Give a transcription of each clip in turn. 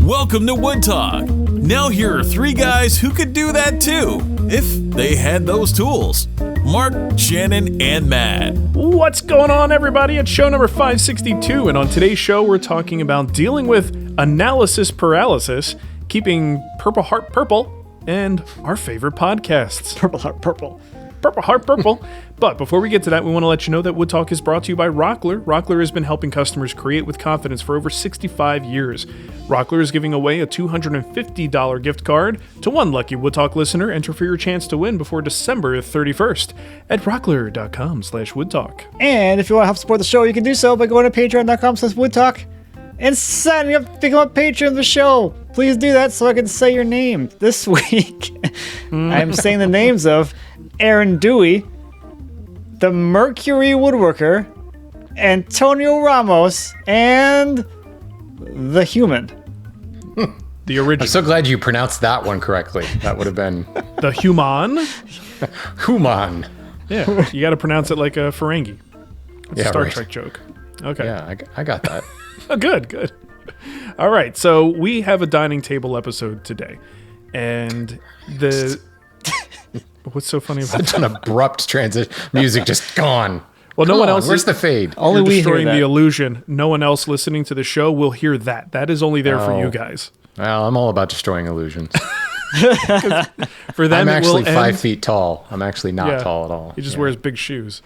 Welcome to Wood Talk. Now here are three guys who could do that too, if they had those tools. Mark, Shannon, and Matt. What's going on, everybody? It's show number 562, and on today's show, we're talking about dealing with analysis paralysis, keeping Purpleheart purple, and our favorite podcasts. Purpleheart purple. Purpleheart purple. But before we get to that, we want to let you know that Wood Talk is brought to you by Rockler. Rockler has been helping customers create with confidence for over 65 years. Rockler is giving away a $250 gift card to one lucky Wood Talk listener. Enter for your chance to win before December 31st at rockler.com/woodtalk. And if you want to help support the show, you can do so by going to patreon.com/woodtalk and signing up to become a patron of the show. Please do that so I can say your name. This week, I'm saying the names of Aaron Dewey, the Mercury Woodworker, Antonio Ramos, and the Human. The original. I'm so glad you pronounced that one correctly. That would have been... The Human? Human. Yeah, you got to pronounce it like a Ferengi. It's a Star right. Trek joke. Okay. Yeah, I got that. Oh, good. All right, so we have a dining table episode today. And the... What's so funny about Such an abrupt transition. Music just gone. Well, no one else. Where's the fade? Only You're we hear destroying that. the illusion. No one else listening to the show will hear that. That is only there for you guys. Well, I'm all about destroying illusions. For them, I'm actually it will 5 end. feet tall. I'm actually not tall at all. He just Yeah. wears big shoes.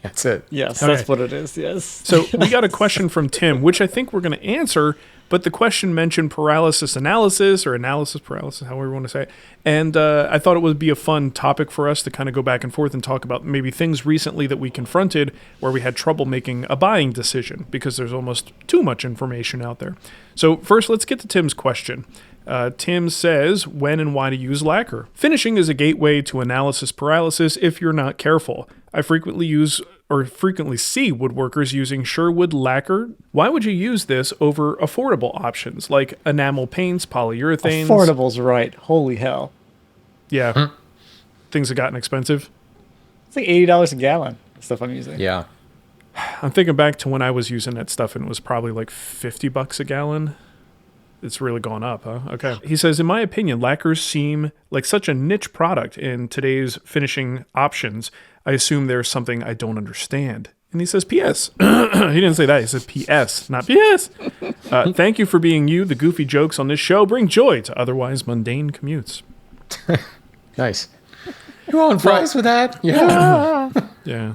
That's it. Yes, Okay. that's what it is, yes. So we got a question from Tim, which I think we're going to answer, but the question mentioned paralysis analysis or analysis paralysis, however you want to say it. And I thought it would be a fun topic for us to kind of go back and forth and talk about maybe things recently that we confronted where we had trouble making a buying decision because there's almost too much information out there. So first, let's get to Tim's question. Tim says, when and why to use lacquer. Finishing is a gateway to analysis paralysis if you're not careful. I frequently see woodworkers using Sherwood lacquer. Why would you use this over affordable options like enamel paints, polyurethanes? Affordable's right. Holy hell. Yeah. Things have gotten expensive. It's like $80 a gallon, the stuff I'm using. Yeah. I'm thinking back to when I was using that stuff and it was probably like $50 a gallon. It's really gone up, huh? Okay. He says, in my opinion, lacquers seem like such a niche product in today's finishing options. I assume there's something I don't understand. And he says, P.S. He didn't say that. He said P.S., not P.S. Thank you for being you. The goofy jokes on this show bring joy to otherwise mundane commutes. Nice. You want fries with that? Yeah. Yeah.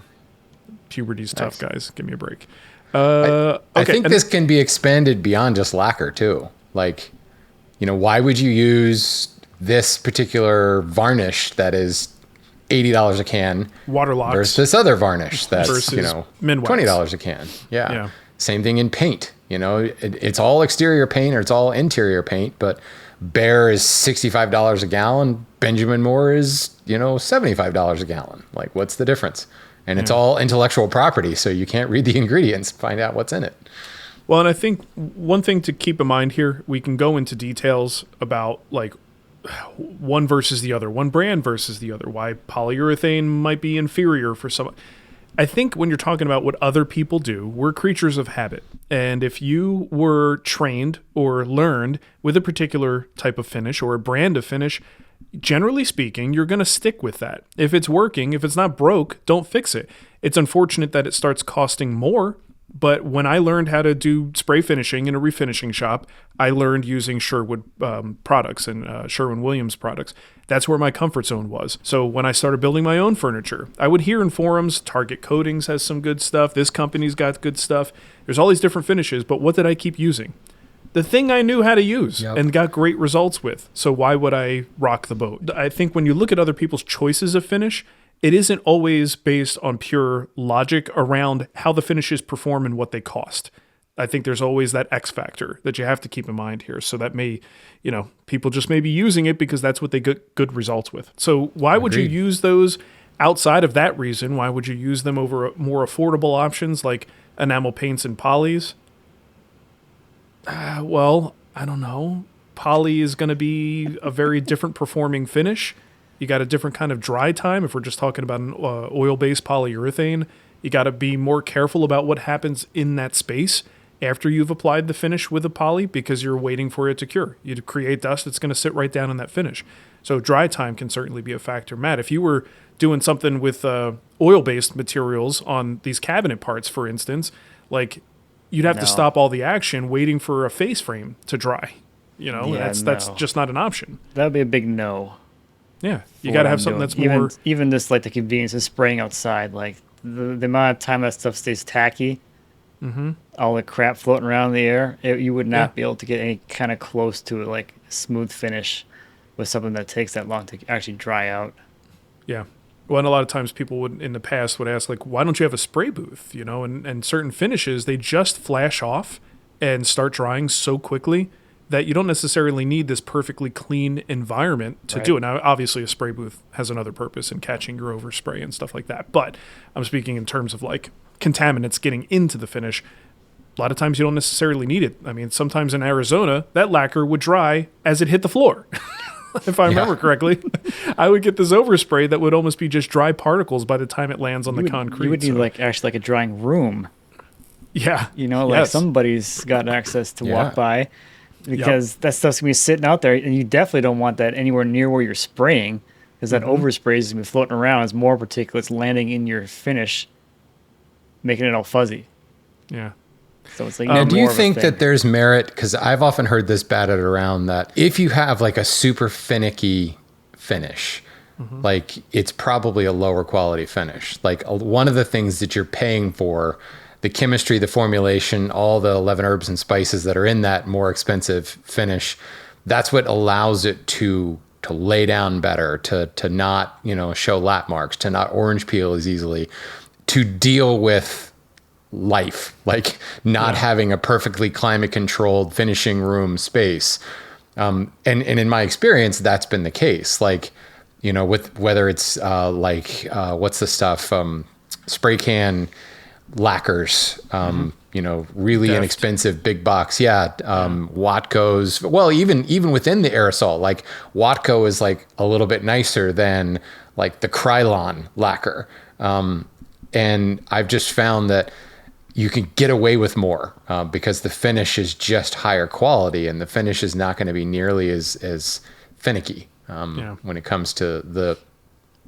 Puberty's tough, guys. Give me a break. I Okay, think and this can be expanded beyond just lacquer, too. Like, why would you use this particular varnish that is $80 a can Waterlocks versus this other varnish that's, versus Minwax. $20 a can? Yeah. Yeah. Same thing in paint. It's all exterior paint or it's all interior paint, but Behr is $65 a gallon. Benjamin Moore is, $75 a gallon. Like, what's the difference? And it's all intellectual property, so you can't read the ingredients and find out what's in it. Well, and I think one thing to keep in mind here, we can go into details about like one versus the other, one brand versus the other, why polyurethane might be inferior for some. I think when you're talking about what other people do, we're creatures of habit. And if you were trained or learned with a particular type of finish or a brand of finish, generally speaking, you're going to stick with that. If it's working, if it's not broke, don't fix it. It's unfortunate that it starts costing more. But when I learned how to do spray finishing in a refinishing shop, I learned using Sherwood products and Sherwin-Williams products. That's where my comfort zone was. So when I started building my own furniture, I would hear in forums, Target Coatings has some good stuff. This company's got good stuff. There's all these different finishes, but what did I keep using? The thing I knew how to use and got great results with. So why would I rock the boat? I think when you look at other people's choices of finish, it isn't always based on pure logic around how the finishes perform and what they cost. I think there's always that X factor that you have to keep in mind here. So that may, people just may be using it because that's what they get good results with. So why would you use those outside of that reason? Why would you use them over more affordable options like enamel paints and polys? Well, I don't know. Poly is going to be a very different performing finish. You got a different kind of dry time. If we're just talking about an oil-based polyurethane, you got to be more careful about what happens in that space. after you've applied the finish with a poly because you're waiting for it to cure. You create dust, it's going to sit right down in that finish. So dry time can certainly be a factor. Matt, if you were doing something with oil-based materials on these cabinet parts, for instance, like you'd have to stop all the action waiting for a face frame to dry. You know, that's just not an option. That would be a big no. Yeah, you got to have something that's more... Even just like the convenience of spraying outside, like the amount of time that stuff stays tacky, all the crap floating around in the air, you would not be able to get any kind of close to it, like smooth finish with something that takes that long to actually dry out. Yeah. Well, and a lot of times people would, in the past, would ask, like, why don't you have a spray booth? You know, and certain finishes, they just flash off and start drying so quickly that you don't necessarily need this perfectly clean environment to do it. Now, obviously, a spray booth has another purpose in catching your overspray and stuff like that. But I'm speaking in terms of, like, contaminants getting into the finish. A lot of times you don't necessarily need it. I mean, sometimes in Arizona, that lacquer would dry as it hit the floor. If I remember correctly, I would get this overspray that would almost be just dry particles by the time it lands on the concrete. You would need actually a drying room. Yeah. You know, like somebody's got access to walk by, because that stuff's going to be sitting out there, and you definitely don't want that anywhere near where you're spraying, because that overspray is going to be floating around as more particulates landing in your finish, making it all fuzzy. Yeah. So it's like now, do you think that there's merit? Because I've often heard this batted around that if you have like a super finicky finish, like it's probably a lower quality finish. Like one of the things that you're paying for, the chemistry, the formulation, all the 11 herbs and spices that are in that more expensive finish, that's what allows it to lay down better, to not, show lap marks, to not orange peel as easily, to deal with life, like not having a perfectly climate controlled finishing room space. And in my experience, that's been the case. Like, with whether it's what's the stuff, spray can lacquers, really inexpensive big box. Watco's, well, even within the aerosol, like Watco is like a little bit nicer than like the Krylon lacquer. And I've just found that you can get away with more because the finish is just higher quality, and the finish is not going to be nearly as finicky when it comes to the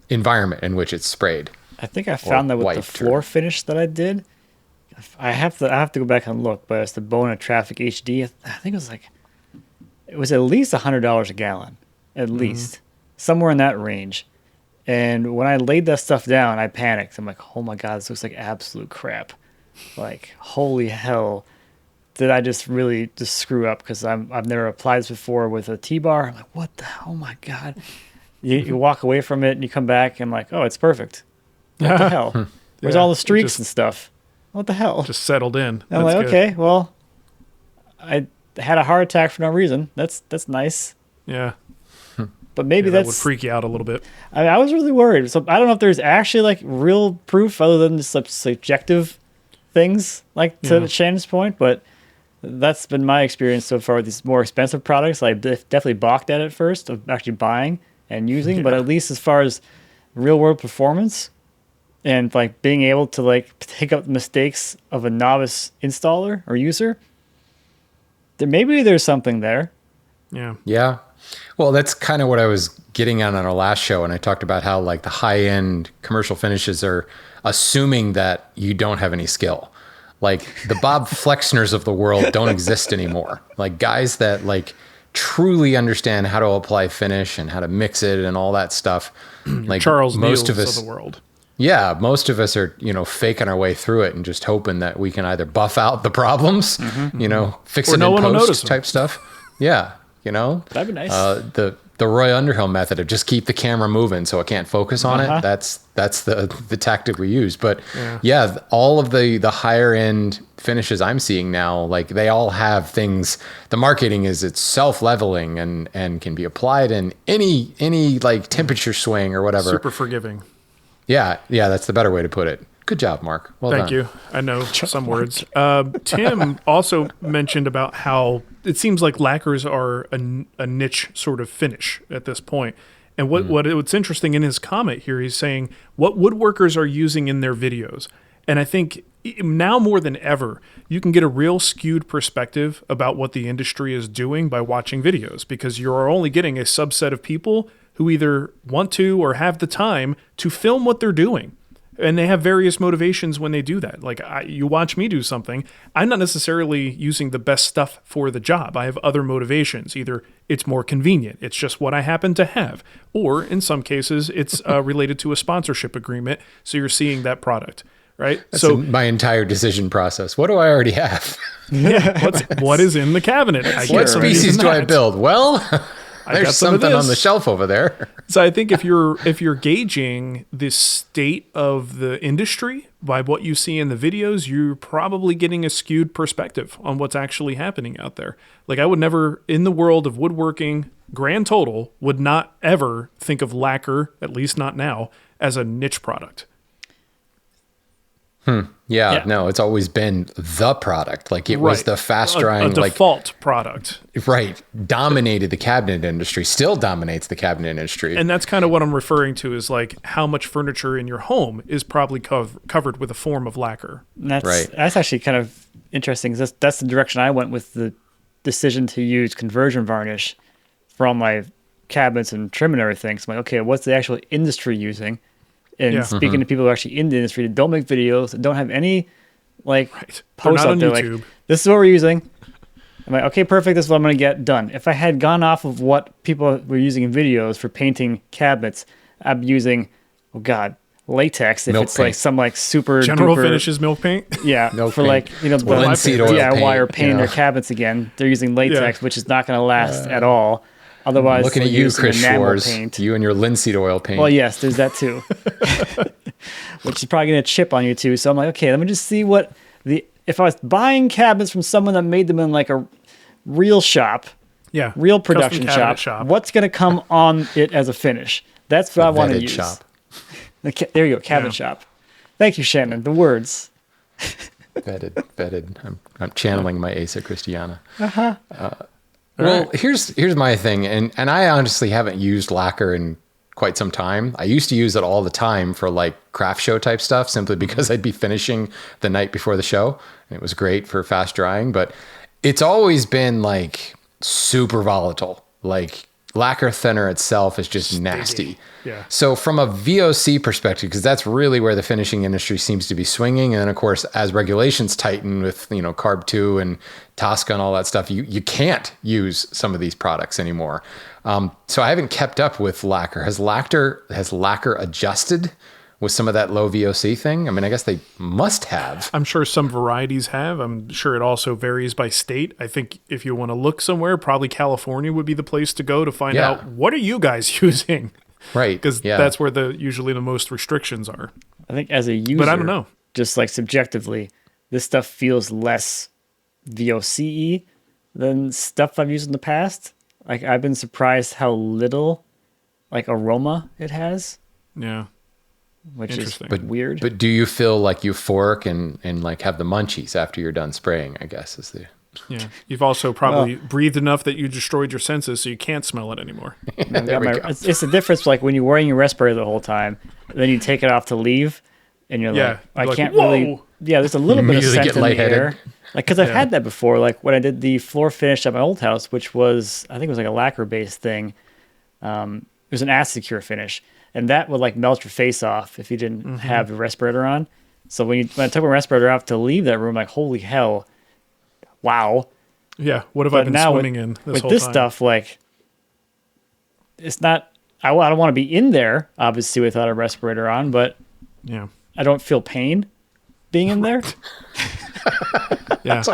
environment in which it's sprayed. I think I found that with the floor finish that I did. I have to go back and look, but it's the Bona Traffic HD. I think it was at least $100 a gallon, at least somewhere in that range. And when I laid that stuff down, I panicked. I'm like, oh my God, this looks like absolute crap. Like, holy hell, did I just really screw up? Because I've never applied this before with a T-bar. I'm like, what the hell? Oh my God. You walk away from it and you come back and I'm like, oh, it's perfect. What the hell? Where's all the streaks and stuff? What the hell? Just settled in. I'm like, okay, well, I had a heart attack for no reason. That's nice. Yeah. But maybe that that would freak you out a little bit. I was really worried. So I don't know if there's actually like real proof other than just subjective things, like to Shannon's point, but that's been my experience so far with these more expensive products. I definitely balked at it first of actually buying and using, but at least as far as real world performance and like being able to like pick up the mistakes of a novice installer or user, maybe there's something there. Yeah. Well, that's kind of what I was getting at on our last show. And I talked about how like the high end commercial finishes are assuming that you don't have any skill. Like the Bob Flexners of the world don't exist anymore. Like guys that like truly understand how to apply finish and how to mix it and all that stuff. Like Charles most Neals of us of the world. Yeah, most of us are, faking our way through it and just hoping that we can either buff out the problems, fix or it no in one will post type stuff. Yeah, That'd be nice. The Roy Underhill method of just keep the camera moving so it can't focus on it. That's the tactic we use. But all of the higher end finishes I'm seeing now, like they all have things. The marketing is it's self-leveling and can be applied in any like temperature swing or whatever. Super forgiving. Yeah, that's the better way to put it. Good job, Mark. Well done. Thank you. I know some words. Tim also mentioned about how it seems like lacquers are a niche sort of finish at this point. And what's interesting in his comment here, he's saying what woodworkers are using in their videos. And I think now more than ever, you can get a real skewed perspective about what the industry is doing by watching videos, because you're only getting a subset of people who either want to or have the time to film what they're doing. And they have various motivations when they do that. Like, you watch me do something, I'm not necessarily using the best stuff for the job. I have other motivations. Either it's more convenient, it's just what I happen to have, or in some cases, it's related to a sponsorship agreement, so you're seeing that product, right? That's my entire decision process. What do I already have? Yeah, what is in the cabinet? What species do I build? Well, there's something on the shelf over there. So I think if you're gauging the state of the industry by what you see in the videos, you're probably getting a skewed perspective on what's actually happening out there. Like, I would never, in the world of woodworking, grand total, would not ever think of lacquer, at least not now, as a niche product. Yeah, no, it's always been the product. Like, it was the fast drying, a default product. Right. Dominated the cabinet industry, still dominates the cabinet industry. And that's kind of what I'm referring to, is like how much furniture in your home is probably covered with a form of lacquer. That's actually kind of interesting. That's the direction I went with the decision to use conversion varnish for all my cabinets and trim and everything. So I'm like, okay, what's the actual industry using? And speaking to people who are actually in the industry that don't make videos, that don't have any posts out there, like, this is what we're using. I'm like, okay, perfect. This is what I'm going to get done. If I had gone off of what people were using in videos for painting cabinets, I'd be using, latex. If milk it's paint. Like some like super General duper, Finishes milk paint. Yeah, milk for paint. like, the linseed oil DIY or paint, painting their cabinets again. They're using latex, which is not going to last at all. Otherwise, looking at you, Chris Shores, you and your linseed oil paint. Well, yes, there's that too, which is probably going to chip on you too. So I'm like, okay, let me just see if I was buying cabinets from someone that made them in like a real shop, real production shop, what's going to come on it as a finish? That's what I want to use. Shop. There you go, cabinet shop. Thank you, Shannon. The words. Vetted. I'm channeling my Asa Christiana. Well, here's my thing, and I honestly haven't used lacquer in quite some time. I used to use it all the time for like craft show type stuff, simply because I'd be finishing the night before the show, and it was great for fast drying. But it's always been like super volatile. Like, lacquer thinner itself is just nasty. Yeah. So from a VOC perspective, because that's really where the finishing industry seems to be swinging, and then of course, as regulations tighten with Carb 2 and Tosca and all that stuff, you can't use some of these products anymore. So I haven't kept up with lacquer. Has lacquer adjusted with some of that low VOC thing? I mean, I guess they must have. I'm sure some varieties have. I'm sure it also varies by state. I think if you want to look somewhere, probably California would be the place to go to find out, what are you guys using? Right. Because that's where usually the most restrictions are. I think as a user, but I don't know. Just like subjectively, this stuff feels less VOC-y than stuff I've used in the past. Like, I've been surprised how little like aroma it has. Yeah. Which is weird. But do you feel like euphoric and like have the munchies after you're done spraying, I guess is the... Yeah. You've also probably breathed enough that you destroyed your senses, so you can't smell it anymore. It's the difference, like when you're wearing your respirator the whole time, then you take it off to leave, and you're I can't really... Yeah, there's a little bit of scent in the air. Like, because I've had that before, like when I did the floor finish at my old house, which was, I think it was like a lacquer-based thing. It was an acid cure finish. And that would like melt your face off if you didn't have the respirator on. So when I took my respirator off to leave that room, like, holy hell, wow. Yeah, what have I been swimming in this whole time? With this stuff, like, it's not, I don't want to be in there, obviously, without a respirator on, but I don't feel pain being in there. Yeah, it's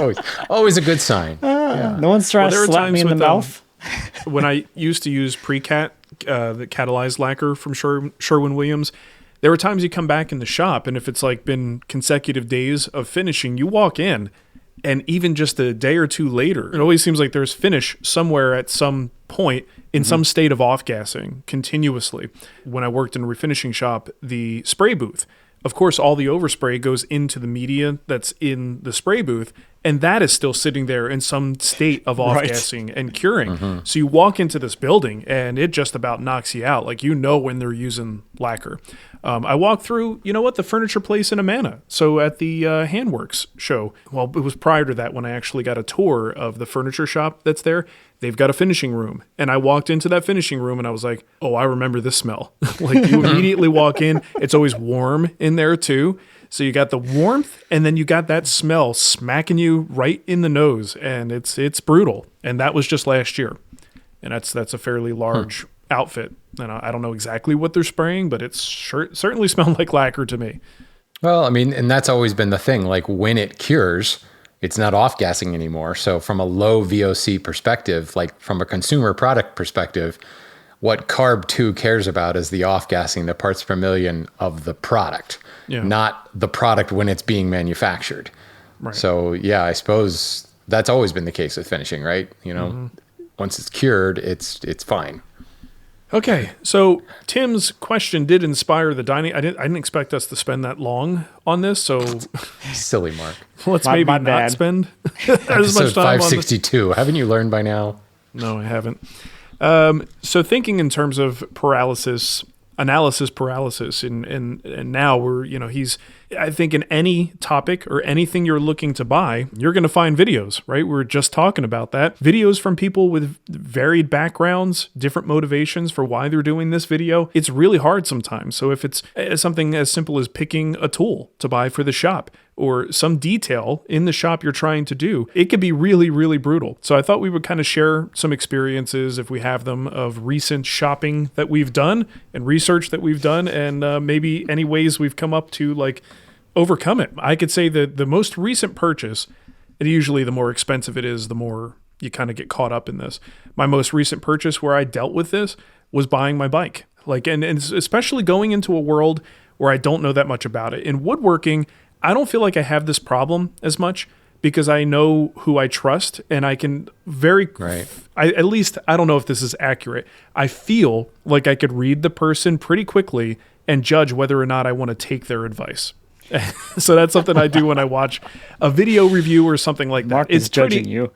always a good sign. No one's trying to slap me in the mouth. When I used to use pre-cat, the catalyzed lacquer from Sherwin-Williams, there were times you come back in the shop, and if it's like been consecutive days of finishing, you walk in, and even just a day or two later, it always seems like there's finish somewhere at some point in some state of off-gassing continuously. When I worked in a refinishing shop, the spray booth, of course, all the overspray goes into the media that's in the spray booth, And that is still sitting there in some state of off-gassing and curing. So you walk into this building and it just about knocks you out. Like, you know when they're using lacquer. I walked through, the furniture place in Amana. So at the Handworks show, well, it was prior to that when I actually got a tour of the furniture shop that's there. They've got a finishing room. And I walked into that finishing room and I was like, oh, I remember this smell. Like, you immediately walk in. It's always warm in there too. So you got the warmth and then you got that smell smacking you right in the nose. And it's brutal. And that was just last year. And that's a fairly large outfit. And I don't know exactly what they're spraying, but it's certainly smelled like lacquer to me. Well, I mean, and that's always been the thing. Like, when it cures, it's not off-gassing anymore. So from a low VOC perspective, like from a consumer product perspective, what CARB 2 cares about is the off-gassing, the parts per million of the product, not the product when it's being manufactured. Right. So yeah, I suppose that's always been the case with finishing, right? Once it's cured, it's fine. Okay, so Tim's question did inspire the dining. I didn't expect us to spend that long on this, so silly Mark. Let's maybe not spend as much time 562. Haven't you learned by now? No, I haven't. So thinking in terms of analysis paralysis, and now we're, I think in any topic or anything you're looking to buy, you're going to find videos, right? We were just talking about that. Videos from people with varied backgrounds, different motivations for why they're doing this video. It's really hard sometimes. So if it's something as simple as picking a tool to buy for the shop, or some detail in the shop you're trying to do, it could be really, really brutal. So I thought we would kind of share some experiences, if we have them, of recent shopping that we've done and research that we've done, and maybe any ways we've come up to like overcome it. I could say that the most recent purchase, and usually the more expensive it is, the more you kind of get caught up in this. My most recent purchase where I dealt with this was buying my bike. Like, and especially going into a world where I don't know that much about it. In woodworking, I don't feel like I have this problem as much because I know who I trust, and I can at least, I don't know if this is accurate. I feel like I could read the person pretty quickly and judge whether or not I want to take their advice. So that's something I do when I watch a video review or something like that. Mark is judging you.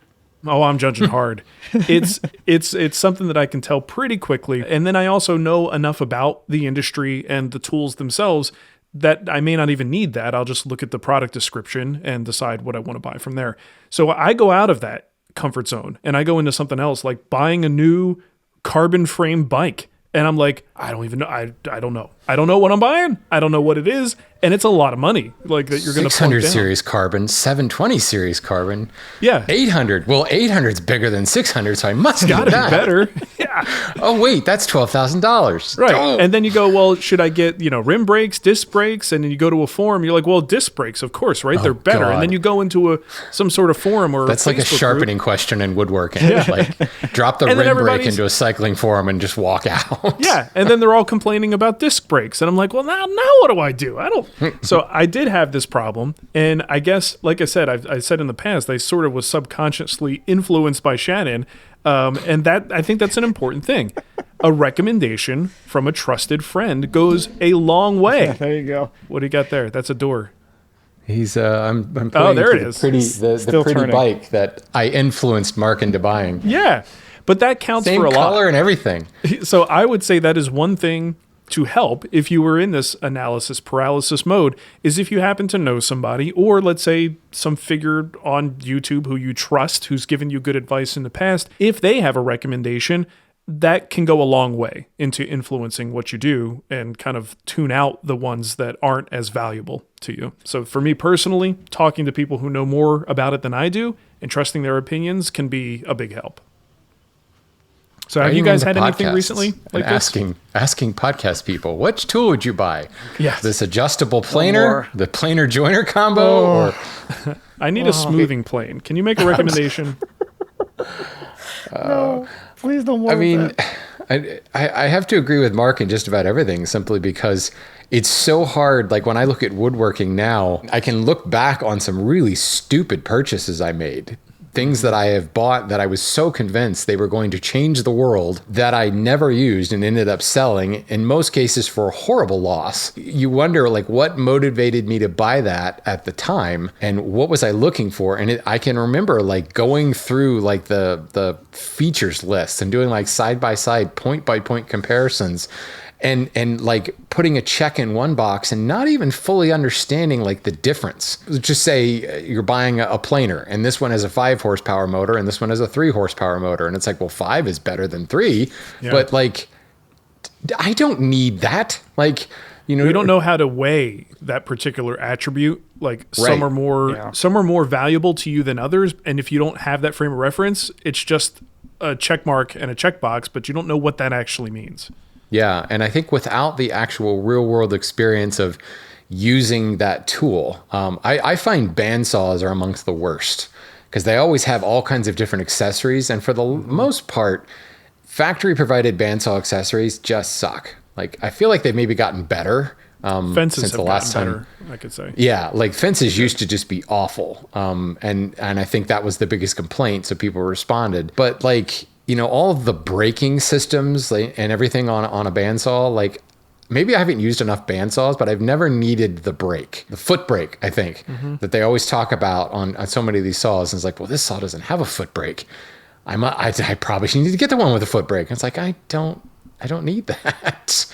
Oh, I'm judging hard. It's something that I can tell pretty quickly. And then I also know enough about the industry and the tools themselves that I may not even need that. I'll just look at the product description and decide what I want to buy from there. So I go out of that comfort zone and I go into something else, like buying a new carbon frame bike. And I'm like, I don't even know. I don't know. I don't know what I'm buying. I don't know what it is. And it's a lot of money. Like, that you're going to 600 series carbon, 720 series carbon. Yeah. 800. Well, 800's bigger than 600, so I must get that. Gotta be better. Yeah. Oh, wait, that's $12,000. Right. Oh. And then you go, well, should I get, rim brakes, disc brakes? And then you go to a forum, you're like, well, disc brakes, of course, right? They're better. God. And then you go into some sort of forum or that's like a sharpening question in woodworking. Yeah. Like, drop the rim brake into a cycling forum and just walk out. Yeah. And then they're all complaining about disc brakes. And I'm like, well, now what do I do? So I did have this problem. And I guess, like I said, I said in the past, I sort of was subconsciously influenced by Shannon. And that, I think that's an important thing. A recommendation from a trusted friend goes a long way. There you go. What do you got there? That's a door. He's I'm oh, there it is. The pretty bike that I influenced Mark into buying. Yeah. But that counts for a lot. Same color and everything. So I would say that is one thing to help if you were in this analysis paralysis mode, is if you happen to know somebody, or let's say some figure on YouTube who you trust, who's given you good advice in the past, if they have a recommendation, that can go a long way into influencing what you do and kind of tune out the ones that aren't as valuable to you. So for me personally, talking to people who know more about it than I do and trusting their opinions can be a big help. So have you guys had anything recently like this? Asking podcast people, which tool would you buy? Yeah. This adjustable planer, the planer joiner combo, or I need a smoothing plane. Can you make a recommendation? No, please don't worry. I mean, I have to agree with Mark in just about everything, simply because it's so hard. Like, when I look at woodworking now, I can look back on some really stupid purchases I made things that I have bought that I was so convinced they were going to change the world that I never used and ended up selling, in most cases for a horrible loss. You wonder, like, what motivated me to buy that at the time and what was I looking for? And I can remember like going through like the features list and doing like side-by-side, point-by-point comparisons and like putting a check in one box and not even fully understanding like the difference. Just say you're buying a planer and this one has a 5 horsepower motor and this one has a 3 horsepower motor. And it's like, well, 5 is better than 3, but like, I don't need that. Like, you know, we don't know how to weigh that particular attribute. Like some are more valuable to you than others. And if you don't have that frame of reference, it's just a check mark and a checkbox, but you don't know what that actually means. Yeah, and I think without the actual real world experience of using that tool, I find bandsaws are amongst the worst because they always have all kinds of different accessories. And for the most part, factory provided bandsaw accessories just suck. Like, I feel like they've maybe gotten better Fences since have the last gotten time. better, I could say. Yeah, like fences used to just be awful. And I think that was the biggest complaint. So people responded. But like, you know, all of the braking systems and everything on a bandsaw, like maybe I haven't used enough bandsaws, but I've never needed the brake, the foot brake, I think, that they always talk about on so many of these saws. And it's like, well, this saw doesn't have a foot brake. I probably need to get the one with a foot brake. And it's like, I don't need that.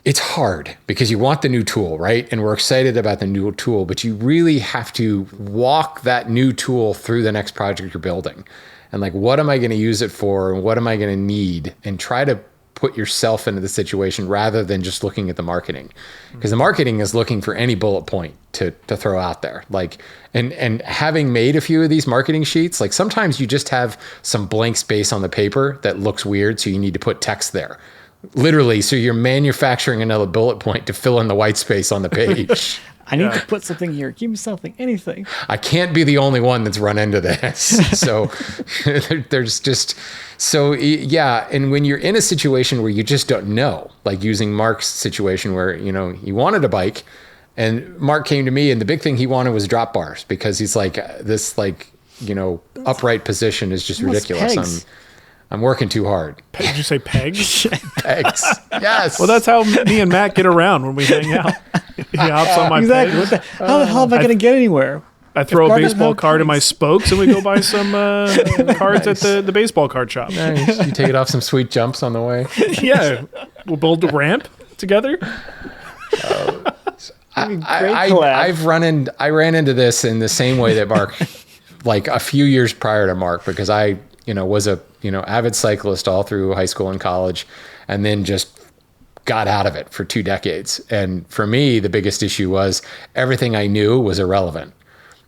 It's hard because you want the new tool, right? And we're excited about the new tool, but you really have to walk that new tool through the next project you're building. And like, what am I going to use it for? And what am I going to need? And try to put yourself into the situation rather than just looking at the marketing. Because the marketing is looking for any bullet point to throw out there. Like, and having made a few of these marketing sheets, like sometimes you just have some blank space on the paper that looks weird. So you need to put text there. Literally, so you're manufacturing another bullet point to fill in the white space on the page. I need to put something here. Give me something, anything. I can't be the only one that's run into this. So there's just, so yeah. And when you're in a situation where you just don't know, like using Mark's situation where, you know, he wanted a bike and Mark came to me and the big thing he wanted was drop bars because he's like, this like, you know, upright position is just ridiculous. I'm working too hard. Did you say pegs? Pegs. Yes. Well, that's how me and Matt get around when we hang out. He hops on my pegs. How the hell am I going to get anywhere? I throw a baseball card in my spokes and we go buy some cards at the baseball card shop. Nice. You take it off some sweet jumps on the way. Yeah. We'll build a ramp together. I ran into this in the same way that Mark, like a few years prior to Mark, because I, you know, was a, you know, avid cyclist all through high school and college, and then just got out of it for 2 decades. And for me, the biggest issue was everything I knew was irrelevant.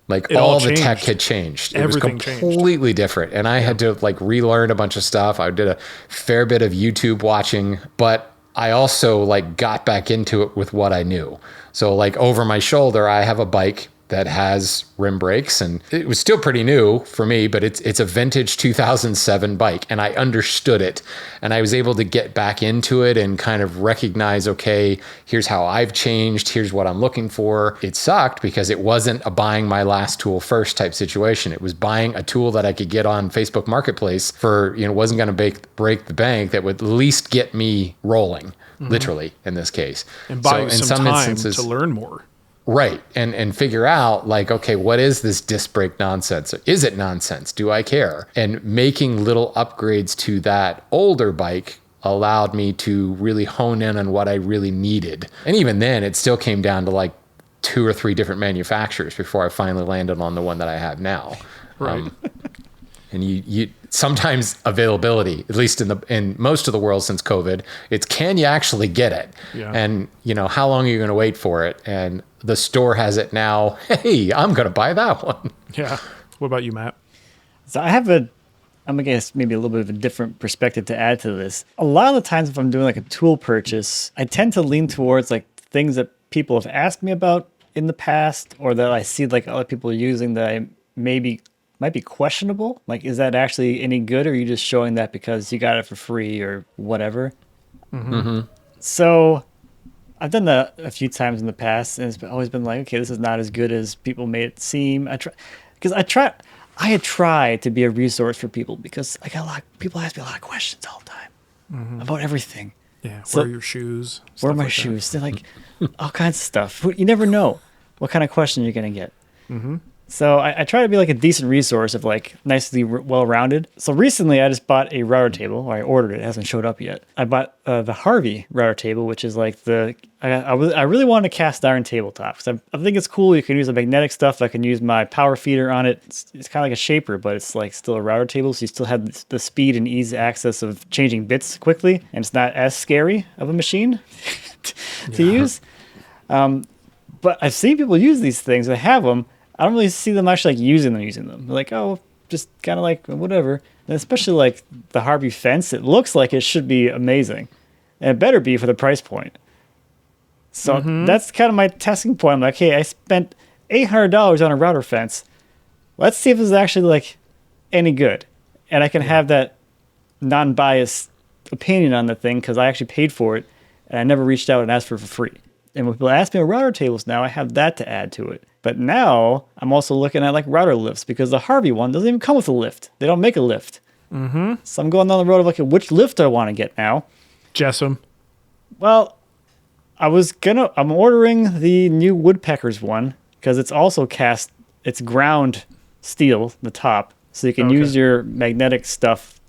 Like all the tech had changed. Everything was completely different. And I had to like relearn a bunch of stuff. I did a fair bit of YouTube watching, but I also like got back into it with what I knew. So like over my shoulder, I have a bike that has rim brakes, and it was still pretty new for me, but it's a vintage 2007 bike, and I understood it, and I was able to get back into it and kind of recognize, okay, here's how I've changed, here's what I'm looking for. It sucked because it wasn't a buying my last tool first type situation. It was buying a tool that I could get on Facebook Marketplace for, you know, wasn't going to break the bank, that would at least get me rolling, literally in this case. And buy you some time to learn more. Right. And figure out like, okay, what is this disc brake nonsense? Is it nonsense? Do I care? And making little upgrades to that older bike allowed me to really hone in on what I really needed. And even then, it still came down to like 2 or 3 different manufacturers before I finally landed on the one that I have now. Right. And you sometimes availability, at least in most of the world since COVID, it's can you actually get it? Yeah. And you know, how long are you going to wait for it? And the store has it now. Hey, I'm going to buy that one. Yeah. What about you, Matt? So I'm gonna guess maybe a little bit of a different perspective to add to this. A lot of the times if I'm doing like a tool purchase, I tend to lean towards like things that people have asked me about in the past, or that I see like other people using that I might be questionable. Like, is that actually any good, or are you just showing that because you got it for free or whatever? Mm-hmm. So I've done that a few times in the past, and it's always been like, okay, this is not as good as people made it seem. I I try to be a resource for people because I got people ask me a lot of questions all the time about everything. Yeah. So- Where are your shoes? Where are Stuff my like that. shoes? They're like all kinds of stuff. You never know what kind of question you're going to get. So I try to be like a decent resource of like nicely well-rounded. So recently I just bought a router table, or I ordered it. It hasn't showed up yet. I bought the Harvey router table, which is like I really wanted a cast iron tabletop because I think it's cool. You can use the magnetic stuff. I can use my power feeder on it. It's kind of like a shaper, but it's like still a router table. So you still have the speed and easy access of changing bits quickly. And it's not as scary of a machine to use. But I've seen people use these things. They have them. I don't really see them actually like using them. They're like, oh, just kind of like whatever. And especially like the Harvey fence, it looks like it should be amazing. And it better be for the price point. So that's kind of my testing point. I'm like, hey, I spent $800 on a router fence. Let's see if it's actually like any good. And I can have that non-biased opinion on the thing because I actually paid for it and I never reached out and asked for it for free. And when people ask me about router tables now, I have that to add to it. But now I'm also looking at like router lifts because the Harvey one doesn't even come with a lift. They don't make a lift. So I'm going down the road of like, which lift do I want to get now? Jessam. Well, I'm ordering the new Woodpeckers one because it's also it's ground steel, the top. So you can use your magnetic stuff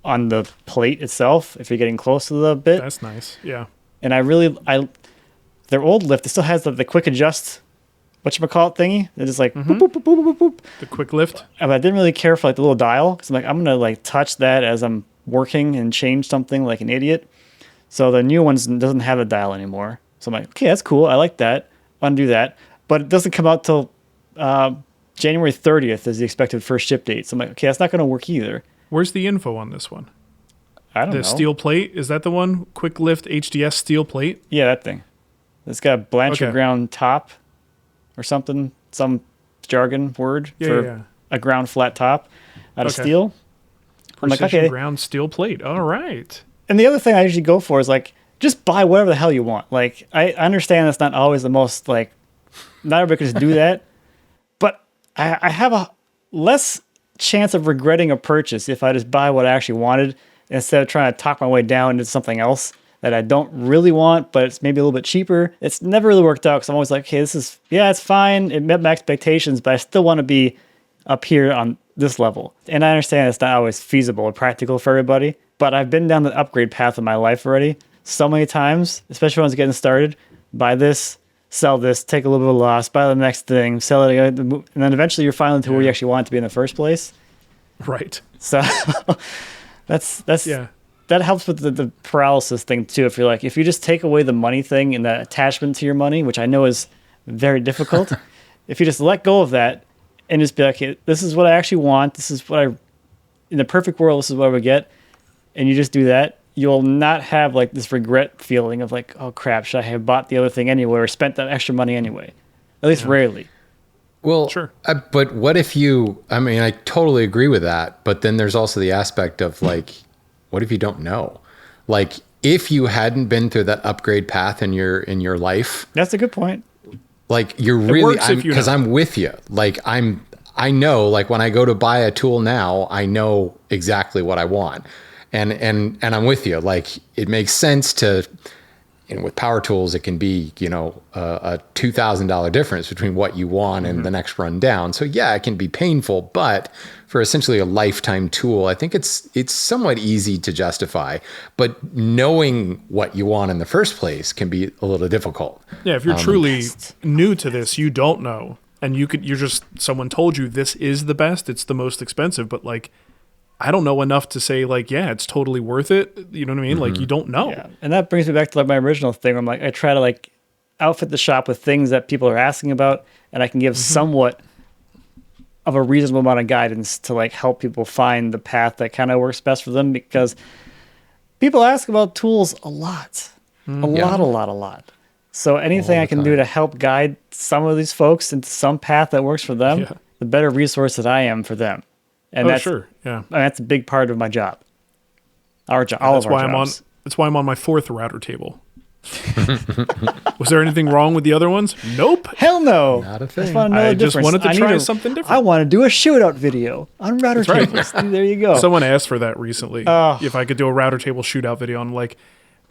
on the plate itself if you're getting close to the bit. That's nice. Yeah. And their old lift, it still has the quick adjust, whatchamacallit thingy. It's just like boop, boop, boop, boop, boop, boop. The quick lift. But I didn't really care for like the little dial because I'm going to like touch that as I'm working and change something like an idiot. So the new ones doesn't have a dial anymore. So I'm like, okay, that's cool. I like that. Undo that. But it doesn't come out till January 30th is the expected first ship date. So I'm like, okay, that's not going to work either. Where's the info on this one? I don't know. The steel plate, is that the one? Quick lift HDS steel plate? Yeah, that thing. It's got a Blanchard ground top or something, some jargon word for a ground flat top out of steel. I'm like, Precision okay. ground steel plate. All right. And the other thing I usually go for is like, just buy whatever the hell you want. Like, I understand that's not always the most, like, not everybody can just do that. But I have a less chance of regretting a purchase if I just buy what I actually wanted instead of trying to talk my way down into something else that I don't really want, but it's maybe a little bit cheaper. It's never really worked out because I'm always like, okay, it's fine. It met my expectations, but I still want to be up here on this level. And I understand it's not always feasible or practical for everybody, but I've been down the upgrade path of my life already so many times, especially when I was getting started. Buy this, sell this, take a little bit of loss, buy the next thing, sell it again, and then eventually you're finally to where you actually want it to be in the first place. Right. So that helps with the paralysis thing too. If you just take away the money thing and the attachment to your money, which I know is very difficult, if you just let go of that and just be like, hey, this is what I actually want. This is what in the perfect world, this is what I would get. And you just do that. You'll not have like this regret feeling of like, oh crap, should I have bought the other thing anyway or spent that extra money anyway? At least rarely. Well, sure. But what if I totally agree with that. But then there's also the aspect of like, what if you don't know? Like if you hadn't been through that upgrade path in your life. That's a good point. Like you're really, because I'm with you. Like I know, like when I go to buy a tool now, I know exactly what I want. And I'm with you. Like it makes sense to, with power tools, it can be, a $2,000 difference between what you want and the next run down. So yeah, it can be painful, but for essentially a lifetime tool, I think it's somewhat easy to justify, but knowing what you want in the first place can be a little difficult. Yeah. If you're truly new to this, you don't know. And someone told you this is the best, it's the most expensive, but like, I don't know enough to say like, yeah, it's totally worth it. You know what I mean? Like you don't know. Yeah. And that brings me back to like my original thing. I'm like, I try to like outfit the shop with things that people are asking about, and I can give somewhat of a reasonable amount of guidance to like help people find the path that kind of works best for them, because people ask about tools a lot, a lot. So anything I can do to help guide some of these folks into some path that works for them, the better resource that I am for them. And that's sure. Yeah. And that's a big part of my job. Our job. All of our jobs. That's why I'm on my fourth router table. Was there anything wrong with the other ones? Nope. Hell no. Not a I thing. just want to know I the just difference. wanted to I try need something different. I want to do a shootout video on router right. tables. There you go. Someone asked for that recently. Oh. If I could do a router table shootout video on like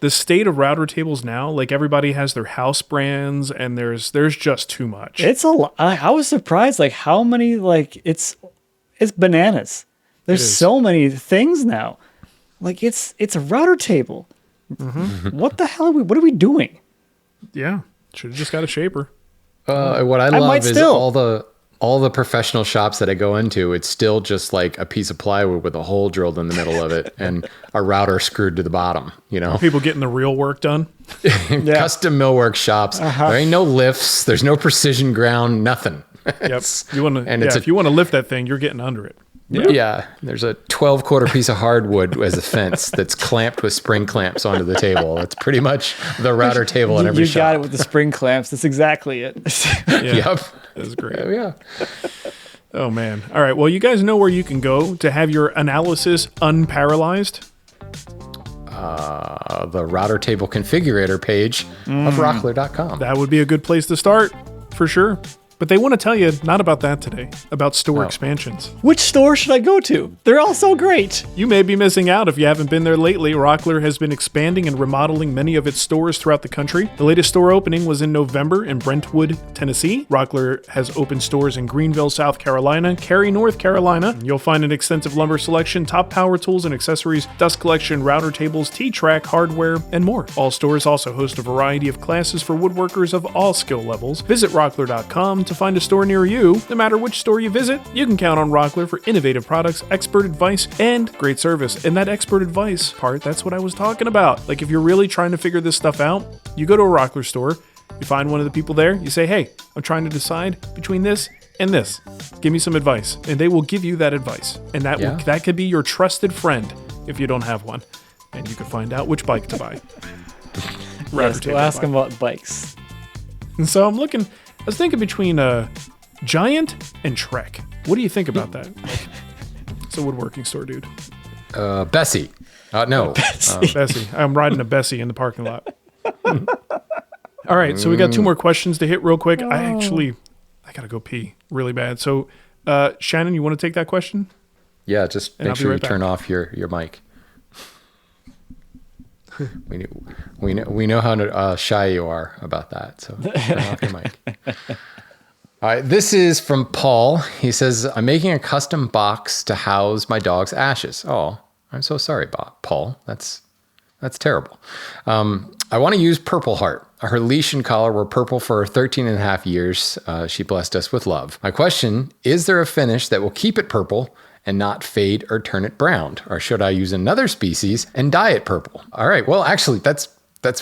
the state of router tables now, like everybody has their house brands and there's just too much. It's a lot. I was surprised, like how many, like it's bananas. There's is. so many things now. Like it's a router table. What the hell what are we doing? Yeah. Should have just got a shaper. What I might love is still. all the professional shops that I go into, it's still just like a piece of plywood with a hole drilled in the middle of it and a router screwed to the bottom, you know? People getting the real work done. Custom millwork shops. There ain't no lifts. There's no precision ground, nothing. Yep. You want to, and if you want to lift that thing, you're getting under it. Yeah, there's a 12-quarter piece of hardwood as a fence that's clamped with spring clamps onto the table. That's pretty much the router table in every You shop. got it with the spring clamps. That's exactly it. Yeah. Yep. That's great. Yeah. Oh, man. All right. Well, you guys know where you can go to have your analysis unparalyzed. The router table configurator page of rockler.com. That would be a good place to start, for sure. But they want to tell you not about that today, about store expansions. Which store should I go to? They're all so great. You may be missing out if you haven't been there lately. Rockler has been expanding and remodeling many of its stores throughout the country. The latest store opening was in November in Brentwood, Tennessee. Rockler has opened stores in Greenville, South Carolina, Cary, North Carolina. You'll find an extensive lumber selection, top power tools and accessories, dust collection, router tables, T-Track, hardware, and more. All stores also host a variety of classes for woodworkers of all skill levels. Visit rockler.com to find a store near you. No matter which store you visit, you can count on Rockler for innovative products, expert advice, and great service. And that expert advice part, that's what I was talking about. Like if you're really trying to figure this stuff out, you go to a Rockler store, you find one of the people there, you say, hey, I'm trying to decide between this and this. Give me some advice. And they will give you that advice. And that could be your trusted friend if you don't have one. And you can find out which bike to buy. Yes, go ask them about bikes. And so I was thinking between Giant and Trek. What do you think about that? It's a woodworking store, dude. Bessie. No. Bessie. I'm riding a Bessie in the parking lot. All right, so we got two more questions to hit real quick. I got to go pee really bad. So, Shannon, you want to take that question? Yeah, just And make I'll be sure right you back. turn off your mic. We know how shy you are about that, so turn off your mic. All right, this is from Paul. He says, I'm making a custom box to house my dog's ashes. Oh, I'm so sorry, Paul. That's terrible. I want to use Purpleheart. Her leash and collar were purple for 13 and a half years. She blessed us with love. My question, is there a finish that will keep it purple and not fade or turn it brown? Or should I use another species and dye it purple? All right, well, actually, that's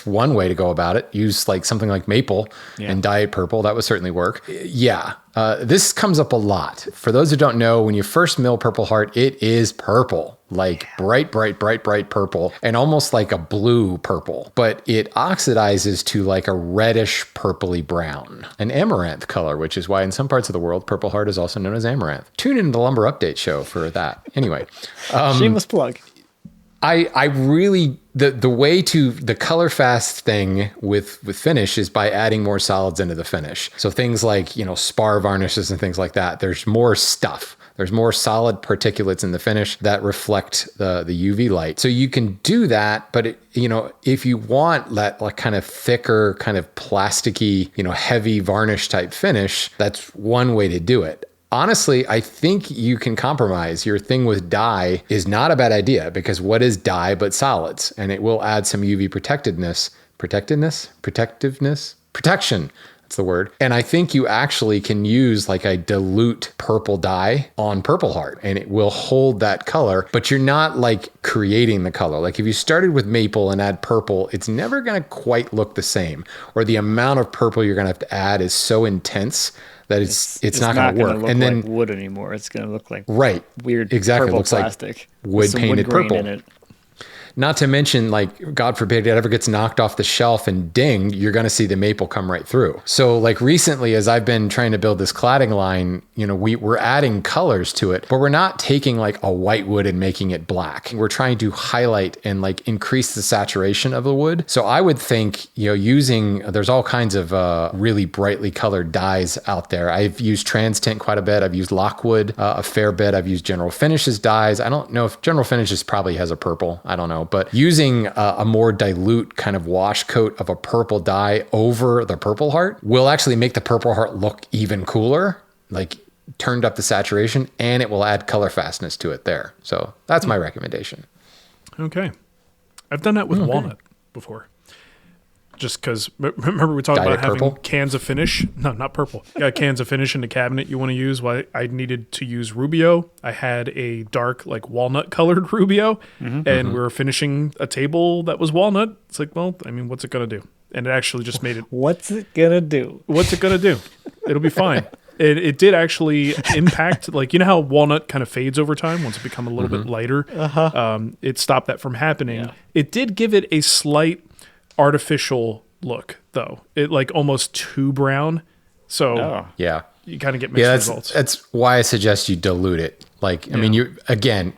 one way to go about it. Use like something like maple and dye it purple. That would certainly work. Yeah, this comes up a lot. For those who don't know, when you first mill Purpleheart, it is purple, like bright purple, and almost like a blue purple. But it oxidizes to like a reddish purpley brown, an amaranth color, which is why in some parts of the world, Purpleheart is also known as amaranth. Tune in to the Lumber Update show for that. Anyway. Shameless plug. I really, the way to the color fast thing with finish is by adding more solids into the finish. So things like, spar varnishes and things like that, there's more stuff. There's more solid particulates in the finish that reflect the UV light. So you can do that, but if you want that like kind of thicker, kind of plasticky, heavy varnish type finish, that's one way to do it. Honestly, I think you can compromise. Your thing with dye is not a bad idea because what is dye but solids? And it will add some UV protection. That's the word. And I think you actually can use like a dilute purple dye on Purpleheart and it will hold that color, but you're not like creating the color. Like if you started with maple and add purple, it's never going to quite look the same, or the amount of purple you're going to have to add is so intense that it's not going to work. And then like wood anymore. It's going to look like weird exactly purple looks plastic like wood painted wood grain purple in it. Not to mention, like, God forbid it ever gets knocked off the shelf and ding, you're going to see the maple come right through. So like recently, as I've been trying to build this cladding line, you know, we're adding colors to it, but we're not taking like a white wood and making it black. We're trying to highlight and like increase the saturation of the wood. So I would think, you know, there's all kinds of really brightly colored dyes out there. I've used trans tint quite a bit. I've used Lockwood a fair bit. I've used General Finishes dyes. I don't know if General Finishes probably has a purple. I don't know. But using a more dilute kind of wash coat of a purple dye over the Purpleheart will actually make the Purpleheart look even cooler, like turned up the saturation, and it will add color fastness to it there. So that's my recommendation. Okay. I've done that with walnut before. Just because, remember we talked about having cans of finish? No, not purple. Yeah, cans of finish in the cabinet you want to use. Well, I needed to use Rubio. I had a dark, like walnut colored Rubio, and we were finishing a table that was walnut. It's like, well, I mean, what's it going to do? And it actually just made it. What's it going to do? What's it going to do? It'll be fine. It did actually impact, like, you know how walnut kind of fades over time once it becomes a little bit lighter? It stopped that from happening. Yeah. It did give it a slight artificial look, though. It like almost too brown. So yeah, you kind of get mixed results. That's why I suggest you dilute it. Like, I mean,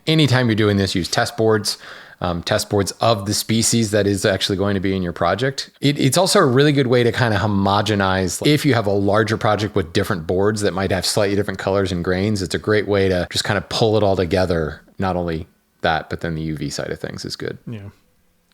anytime you're doing this, use test boards of the species that is actually going to be in your project. It's also a really good way to kind of homogenize. If you have a larger project with different boards that might have slightly different colors and grains, it's a great way to just kind of pull it all together. Not only that, but then the UV side of things is good. Yeah.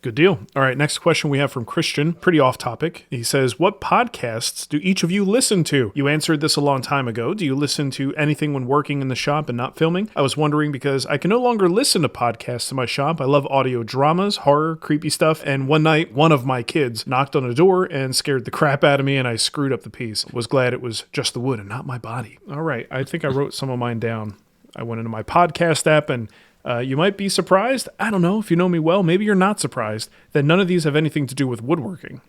Good deal. All right, next question we have from Christian, pretty off topic. He says, what podcasts do each of you listen to? You answered this a long time ago. Do you listen to anything when working in the shop and not filming? I was wondering because I can no longer listen to podcasts in my shop. I love audio dramas, horror, creepy stuff, and one night, one of my kids knocked on the door and scared the crap out of me, and I screwed up the piece. Was glad it was just the wood and not my body. All right, I think I wrote some of mine down. I went into my podcast app and you might be surprised. I don't know. If you know me well, maybe you're not surprised that none of these have anything to do with woodworking.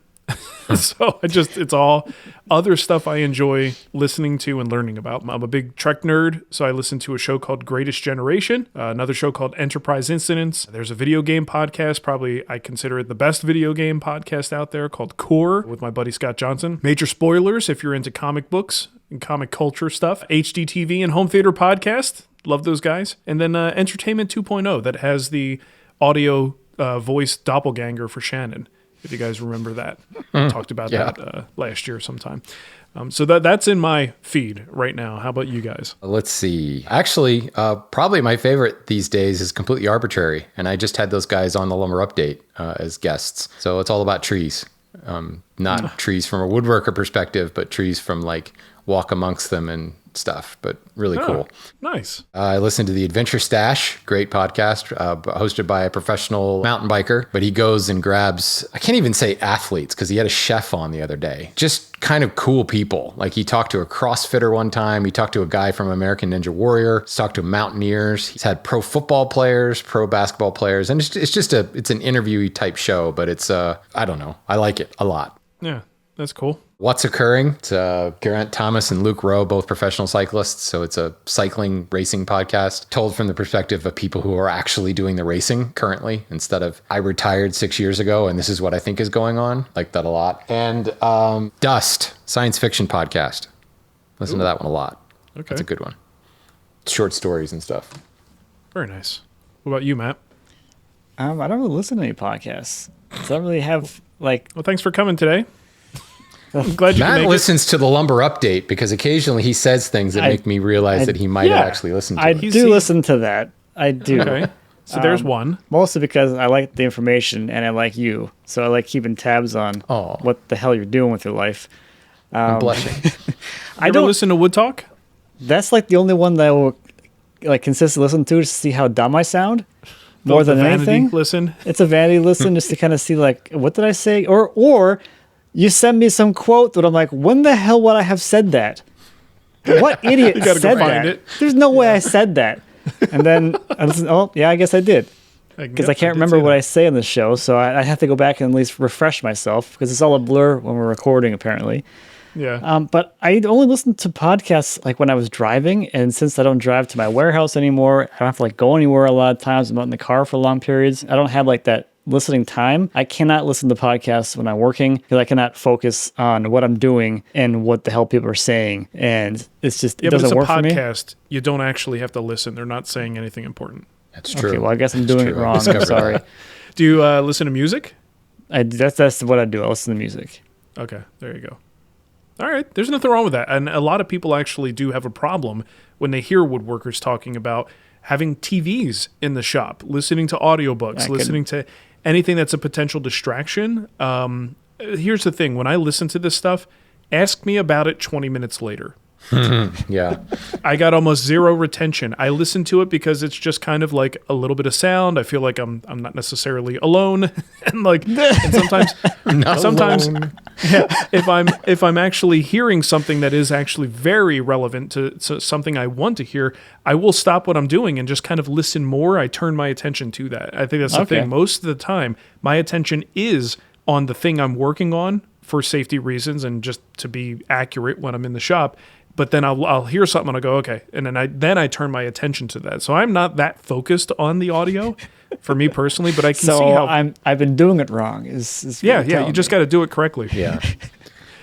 So it's all other stuff I enjoy listening to and learning about. I'm a big Trek nerd, so I listen to a show called Greatest Generation, another show called Enterprise Incidents. There's a video game podcast, probably I consider it the best video game podcast out there, called Core with my buddy Scott Johnson. Major spoilers if you're into comic books and comic culture stuff. HDTV and Home Theater Podcast. Love those guys. And then Entertainment 2.0 that has the audio voice doppelganger for Shannon, if you guys remember that. Talked about that last year sometime. So that's in my feed right now. How about you guys? Let's see. Actually, probably my favorite these days is Completely Arbitrary. And I just had those guys on the Lumber Update as guests. So it's all about trees. Not trees from a woodworker perspective, but trees from like walk amongst them and stuff, but really cool. Nice. I listened to the Adventure Stash, great podcast, hosted by a professional mountain biker, but he goes and grabs, I can't even say athletes because he had a chef on the other day. Just kind of cool people. Like he talked to a CrossFitter one time. He talked to a guy from American Ninja Warrior. He's talked to mountaineers. He's had pro football players, pro basketball players. And it's an interview type show, but it's, I don't know. I like it a lot. Yeah, that's cool. What's Occurring? It's Geraint Thomas and Luke Rowe, both professional cyclists. So it's a cycling racing podcast told from the perspective of people who are actually doing the racing currently instead of I retired 6 years ago and this is what I think is going on. Like that a lot. And Dust, science fiction podcast. Listen to that one a lot. Okay. That's a good one. Short stories and stuff. Very nice. What about you, Matt? I don't really listen to any podcasts. So I don't really have like... Well, thanks for coming today. I'm glad you Matt listens to the Lumber Update because occasionally he says things that make me realize that he might have actually listened to I it. do listen to that. I do. Okay. So there's one. Mostly because I like the information and I like you. So I like keeping tabs on what the hell you're doing with your life. I'm blushing. I don't listen to Wood Talk. That's like the only one that I will like consistently listen to see how dumb I sound. More than anything. Listen. It's a vanity listen just to kind of see like, what did I say? Or you send me some quote that I'm like, when the hell would I have said that? What idiot said that? There's no way I said that. And then I listen, I guess I did. Because I can't remember what I say on the show, so I have to go back and at least refresh myself because it's all a blur when we're recording, apparently. Yeah. But I only listen to podcasts like when I was driving, and since I don't drive to my warehouse anymore, I don't have to like go anywhere a lot of times. I'm not in the car for long periods. I don't have like that listening time. I cannot listen to podcasts when I'm working because I cannot focus on what I'm doing and what the hell people are saying, and it's just it doesn't work for me. Podcast. You don't actually have to listen. They're not saying anything important. That's true. Okay, well I guess I'm doing it wrong. I'm sorry. Do you listen to music? That's what I do. I listen to music. Okay, there you go. All right, there's nothing wrong with that. And a lot of people actually do have a problem when they hear woodworkers talking about having TVs in the shop, listening to audiobooks, listening to anything that's a potential distraction. Here's the thing. When I listen to this stuff, ask me about it 20 minutes later. Yeah. I got almost zero retention. I listen to it because it's just kind of like a little bit of sound. I feel like I'm not necessarily alone, and like and sometimes if I'm actually hearing something that is actually very relevant to something I want to hear, I will stop what I'm doing and just kind of listen more. I turn my attention to that. I think that's the thing. Most of the time, my attention is on the thing I'm working on for safety reasons and just to be accurate when I'm in the shop. But then I'll hear something and I'll go, okay. And then I turn my attention to that. So I'm not that focused on the audio for me personally, but I can see how I've been doing it wrong. Yeah. You just got to do it correctly. Yeah.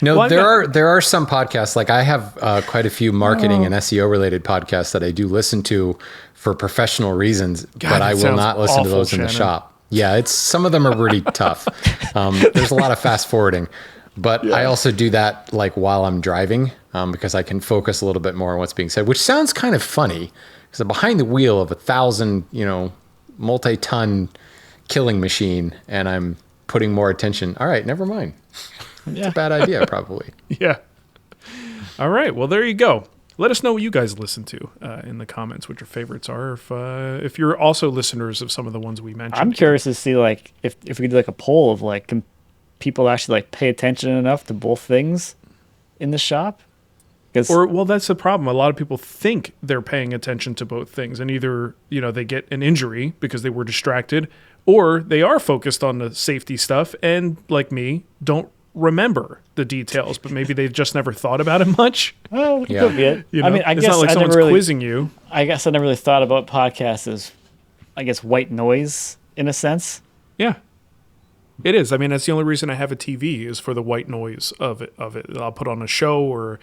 No, well, there are some podcasts, like I have quite a few marketing and SEO related podcasts that I do listen to for professional reasons, but I will not listen to those in the shop. Yeah, some of them are really tough. There's a lot of fast forwarding, but I also do that like while I'm driving because I can focus a little bit more on what's being said, which sounds kind of funny because I'm behind the wheel of 1,000, multi-ton killing machine, and I'm putting more attention. All right, never mind. It's a bad idea, probably. Yeah. All right. Well, there you go. Let us know what you guys listen to in the comments, what your favorites are. If you're also listeners of some of the ones we mentioned. I'm curious to see like if we could do like a poll of like, can people actually like pay attention enough to both things in the shop? Well, that's the problem. A lot of people think they're paying attention to both things, and either they get an injury because they were distracted, or they are focused on the safety stuff, and like me, don't remember the details, but maybe they've just never thought about it much. Well, it could be it. I mean, I it's guess not like someone's quizzing you. I guess I never really thought about podcasts as, I guess, white noise in a sense. Yeah, it is. I mean, that's the only reason I have a TV is for the white noise of it. I'll put on a show or,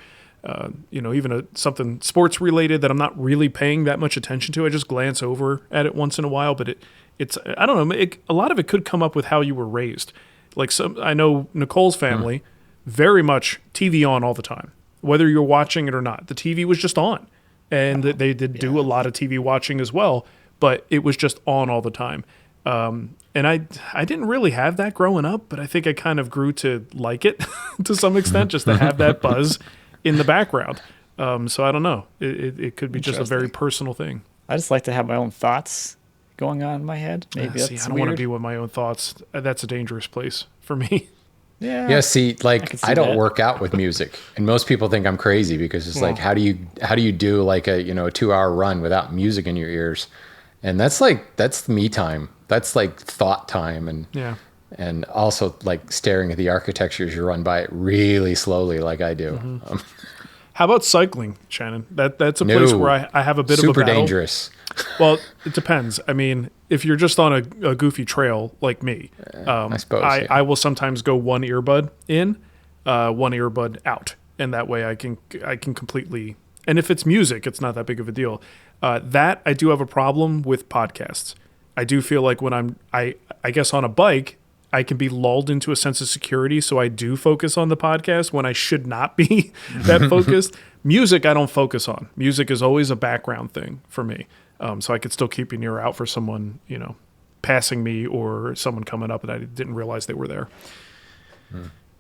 even something sports related that I'm not really paying that much attention to. I just glance over at it once in a while, but it's I don't know. A lot of it could come up with how you were raised. Like I know Nicole's family, very much TV on all the time, whether you're watching it or not. The TV was just on, and they did do a lot of TV watching as well, but it was just on all the time. And I didn't really have that growing up, but I think I kind of grew to like it to some extent, just to have that buzz in the background. So I don't know. It could be just a very personal thing. I just like to have my own thoughts going on in my head. Maybe that's I don't want to be with my own thoughts. That's a dangerous place for me. Yeah. See, like I don't work out with music, and most people think I'm crazy because it's like, how do you do like a 2-hour run without music in your ears? And that's me time. That's like thought time, and also like staring at the architecture as you run by it really slowly, like I do. Mm-hmm. How about cycling, Shannon? That's a place where I have a bit of a battle. Super dangerous. Well, it depends. I mean, if you're just on a goofy trail like me, I suppose I will sometimes go one earbud in, one earbud out, and that way I can completely. And if it's music, it's not that big of a deal. That I do have a problem with podcasts. I do feel like when I guess on a bike, I can be lulled into a sense of security, so I do focus on the podcast when I should not be that focused. Music, I don't focus on. Music is always a background thing for me. So I could still keep an ear out for someone, passing me or someone coming up and I didn't realize they were there.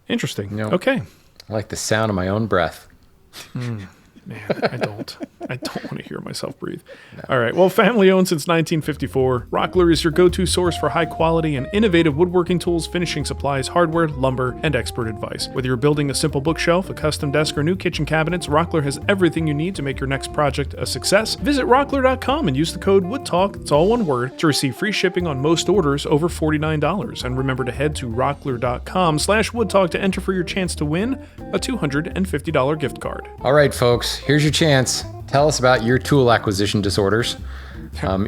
Interesting. Okay. I like the sound of my own breath. Man, I don't. I don't want to hear myself breathe. All right. Well, family owned since 1954, Rockler is your go-to source for high quality and innovative woodworking tools, finishing supplies, hardware, lumber, and expert advice. Whether you're building a simple bookshelf, a custom desk, or new kitchen cabinets, Rockler has everything you need to make your next project a success. Visit rockler.com and use the code WoodTalk, it's all one word, to receive free shipping on most orders over $49. And remember to head to rockler.com/woodtalk to enter for your chance to win a $250 gift card. All right, folks, here's your chance. Tell us about your tool acquisition disorders,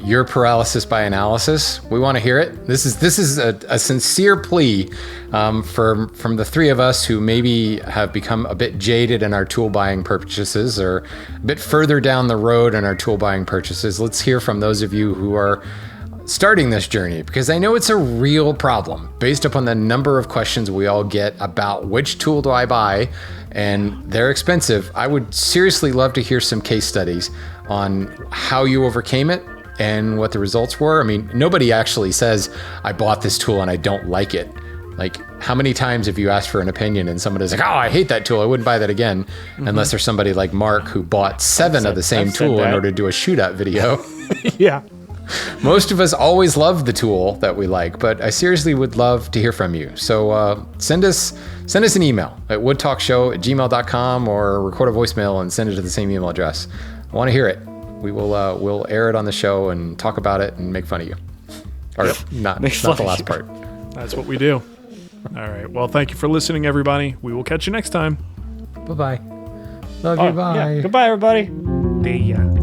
your paralysis by analysis. We want to hear it. This is a sincere plea from the three of us who maybe have become a bit jaded in our tool buying purchases or a bit further down the road in our tool buying purchases. Let's hear from those of you who are starting this journey, because I know it's a real problem based upon the number of questions we all get about which tool do I buy, and they're expensive. I would seriously love to hear some case studies on how you overcame it and what the results were. I mean, nobody actually says, I bought this tool and I don't like it. Like, how many times have you asked for an opinion and somebody's like, oh, I hate that tool, I wouldn't buy that again, unless there's somebody like Mark who bought 7 of the same tool in order to do a shootout video. Yeah. Most of us always love the tool that we like, but I seriously would love to hear from you. So send us an email at woodtalkshow@gmail.com or record a voicemail and send it to the same email address. I want to hear it. We'll air it on the show and talk about it and make fun of you. Or not the last part. That's what we do. All right. Well, thank you for listening, everybody. We will catch you next time. Bye-bye. Love you. Bye. Yeah. Goodbye, everybody. See ya.